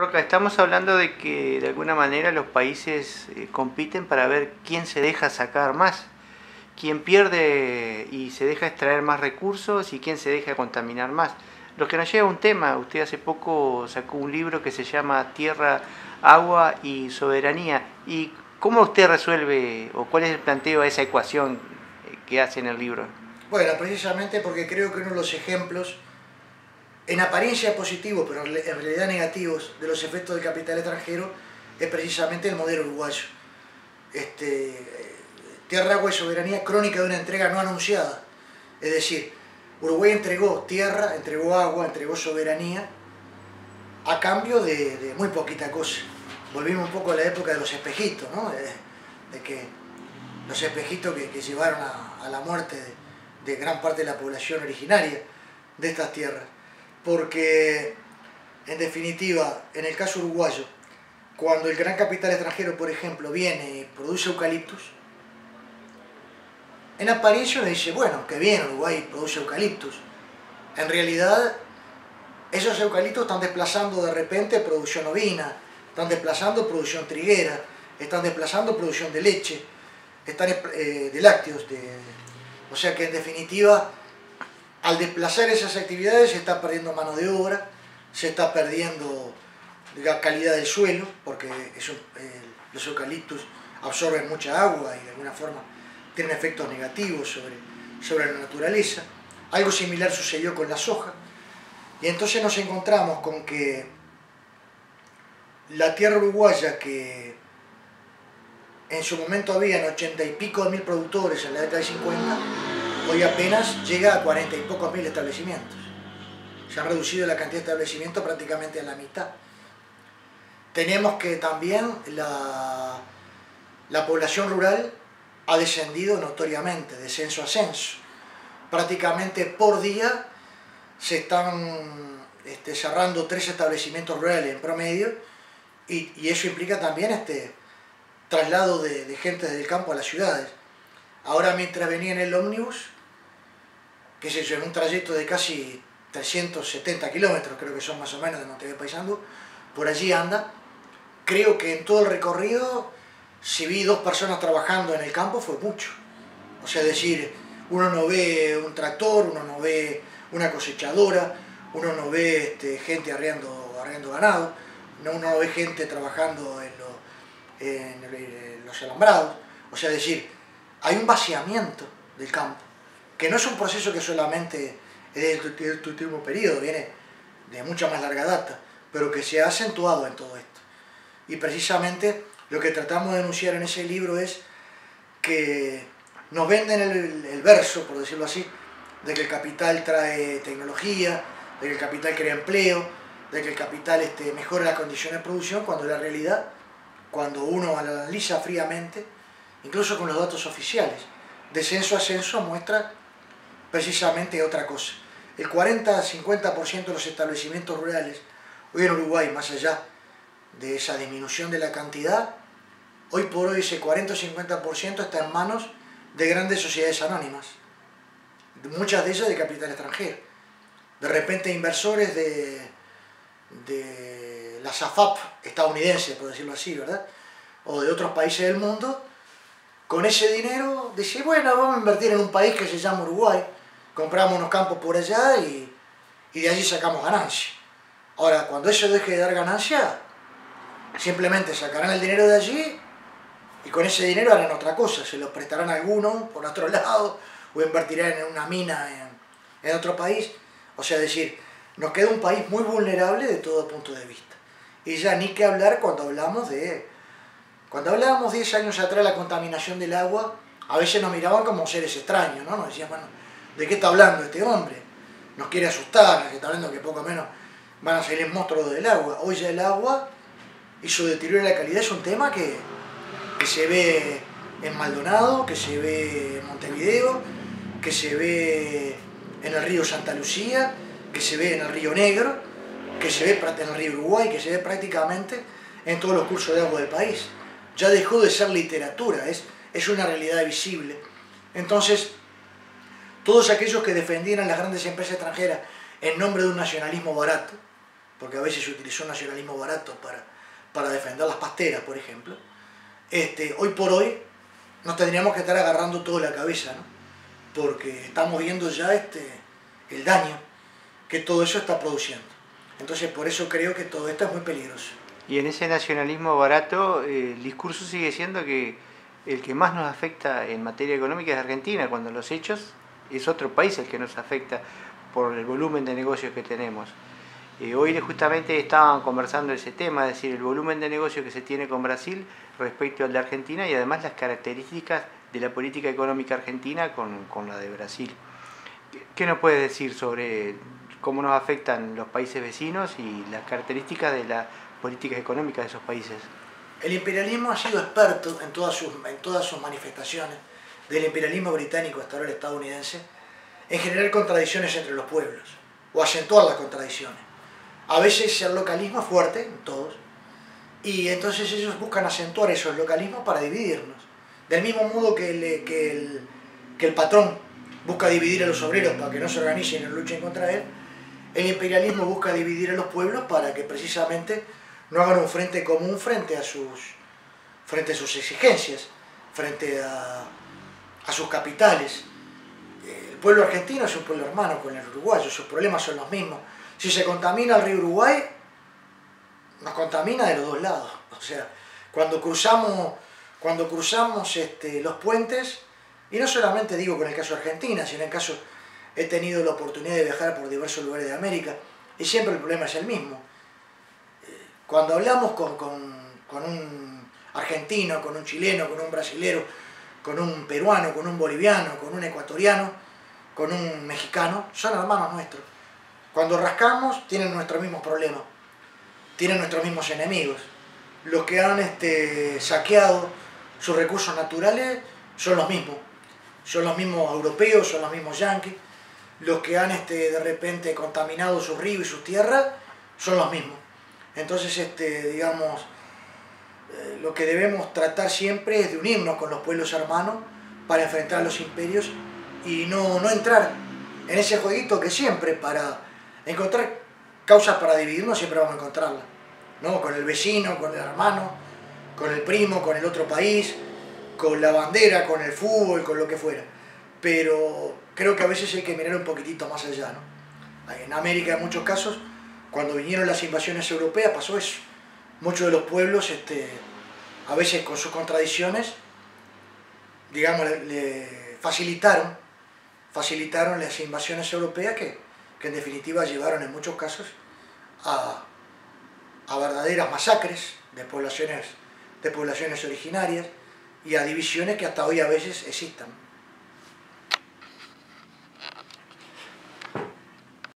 Roca, estamos hablando de que de alguna manera los países compiten para ver quién se deja sacar más, quién pierde y se deja extraer más recursos y quién se deja contaminar más. Lo que nos lleva a un tema, usted hace poco sacó un libro que se llama Tierra, Agua y Soberanía. ¿Y cómo usted resuelve o cuál es el planteo de esa ecuación que hace en el libro? Bueno, precisamente porque creo que uno de los ejemplos, en apariencia positivos, pero en realidad negativos, de los efectos del capital extranjero, es precisamente el modelo uruguayo. Tierra, agua y soberanía, crónica de una entrega no anunciada. Es decir, Uruguay entregó tierra, entregó agua, entregó soberanía, a cambio de muy poquita cosa. Volvimos un poco a la época de los espejitos, ¿no? De que los espejitos que llevaron a la muerte de gran parte de la población originaria de estas tierras. Porque, en definitiva, en el caso uruguayo, cuando el gran capital extranjero, por ejemplo, viene y produce eucaliptus, en apariencia uno dice, bueno, que bien, Uruguay produce eucaliptus. En realidad, esos eucaliptos están desplazando de repente producción ovina, están desplazando producción triguera, están desplazando producción de leche, de lácteos. O sea que, en definitiva, al desplazar esas actividades se está perdiendo mano de obra, se está perdiendo la calidad del suelo, porque los eucaliptus absorben mucha agua y de alguna forma tienen efectos negativos sobre la naturaleza. Algo similar sucedió con la soja. Y entonces nos encontramos con que la tierra uruguaya, que en su momento habían 80 y pico de mil productores en la década de 50, hoy apenas llega a 40 y pocos mil establecimientos. Se ha reducido la cantidad de establecimientos prácticamente a la mitad. Tenemos que también la población rural ha descendido notoriamente, de censo a censo. Prácticamente por día se están cerrando 3 establecimientos rurales en promedio, y eso implica también traslado de gente desde el campo a las ciudades. Ahora, mientras venía en el ómnibus, qué sé yo, en un trayecto de casi 370 kilómetros, creo que son más o menos, de Montevideo a Paysandú, por allí anda. Creo que en todo el recorrido, si vi 2 personas trabajando en el campo, fue mucho. O sea, es decir, uno no ve un tractor, uno no ve una cosechadora, uno no ve gente arreando ganado, uno no ve gente trabajando en los alambrados. O sea, es decir, hay un vaciamiento del campo, que no es un proceso que solamente es de este último periodo, viene de mucha más larga data, pero que se ha acentuado en todo esto. Y precisamente lo que tratamos de denunciar en ese libro es que nos venden el verso, por decirlo así, de que el capital trae tecnología, de que el capital crea empleo, de que el capital mejora las condiciones de producción, cuando la realidad, cuando uno la analiza fríamente, incluso con los datos oficiales, de censo a censo, muestra precisamente otra cosa. El 40-50% de los establecimientos rurales hoy en Uruguay, más allá de esa disminución de la cantidad, hoy por hoy ese 40 o 50% está en manos de grandes sociedades anónimas, muchas de ellas de capital extranjero. De repente inversores de la SAFAP estadounidense, por decirlo así, ¿verdad? O de otros países del mundo, con ese dinero dice, bueno, vamos a invertir en un país que se llama Uruguay, compramos unos campos por allá y de allí sacamos ganancia. Ahora, cuando eso deje de dar ganancia, simplemente sacarán el dinero de allí y con ese dinero harán otra cosa, se lo prestarán a alguno por otro lado o invertirán en una mina en otro país. O sea, es decir, nos queda un país muy vulnerable de todo punto de vista. Y ya ni que hablar cuando hablábamos 10 años atrás de la contaminación del agua, a veces nos miraban como seres extraños, ¿no? Nos decían, bueno, ¿de qué está hablando este hombre? Nos quiere asustar, nos está hablando que poco menos van a salir monstruos del agua. Hoy ya el agua y su deterioro de la calidad es un tema que se ve en Maldonado, que se ve en Montevideo, que se ve en el río Santa Lucía, que se ve en el río Negro, que se ve en el río Uruguay, que se ve prácticamente en todos los cursos de agua del país. Ya dejó de ser literatura, es una realidad visible. Entonces, todos aquellos que defendieran las grandes empresas extranjeras en nombre de un nacionalismo barato, porque a veces se utilizó un nacionalismo barato para defender las pasteras, por ejemplo, hoy por hoy nos tendríamos que estar agarrando todo la cabeza, ¿no? Porque estamos viendo ya el daño que todo eso está produciendo. Entonces por eso creo que todo esto es muy peligroso. Y en ese nacionalismo barato, el discurso sigue siendo que el que más nos afecta en materia económica es Argentina, cuando en los hechos es otro país el que nos afecta por el volumen de negocios que tenemos. Hoy justamente estaban conversando ese tema, es decir, el volumen de negocios que se tiene con Brasil respecto al de Argentina y además las características de la política económica argentina con la de Brasil. ¿Qué nos puedes decir sobre cómo nos afectan los países vecinos y las características de las políticas económicas de esos países? El imperialismo ha sido experto en todas sus manifestaciones, del imperialismo británico hasta ahora el estadounidense, en generar contradicciones entre los pueblos, o acentuar las contradicciones. A veces el localismo es fuerte, en todos, y entonces ellos buscan acentuar esos localismos para dividirnos. Del mismo modo que el patrón busca dividir a los obreros para que no se organicen y no luchen contra él, el imperialismo busca dividir a los pueblos para que precisamente no hagan un frente común frente a sus exigencias, frente a sus capitales. El pueblo argentino es un pueblo hermano con el uruguayo, sus problemas son los mismos. Si se contamina el río Uruguay, nos contamina de los dos lados. O sea, cuando cruzamos los puentes, y no solamente digo con el caso de Argentina, sino en caso he tenido la oportunidad de viajar por diversos lugares de América, y siempre el problema es el mismo. Cuando hablamos con un argentino, con un chileno, con un brasilero, con un peruano, con un boliviano, con un ecuatoriano, con un mexicano, son hermanos nuestros. Cuando rascamos, tienen nuestros mismos problemas, tienen nuestros mismos enemigos. Los que han saqueado sus recursos naturales son los mismos europeos, son los mismos yanquis. Los que han de repente contaminado sus ríos y sus tierras son los mismos. Entonces, digamos, lo que debemos tratar siempre es de unirnos con los pueblos hermanos para enfrentar a los imperios y no entrar en ese jueguito que siempre para encontrar causas para dividirnos siempre vamos a encontrarlas, ¿no? Con el vecino, con el hermano, con el primo, con el otro país, con la bandera, con el fútbol, con lo que fuera. Pero creo que a veces hay que mirar un poquitito más allá, ¿no? En América, en muchos casos, cuando vinieron las invasiones europeas, pasó eso. Muchos de los pueblos, a veces con sus contradicciones, digamos, le facilitaron las invasiones europeas que en definitiva llevaron en muchos casos a verdaderas masacres de poblaciones originarias y a divisiones que hasta hoy a veces existan.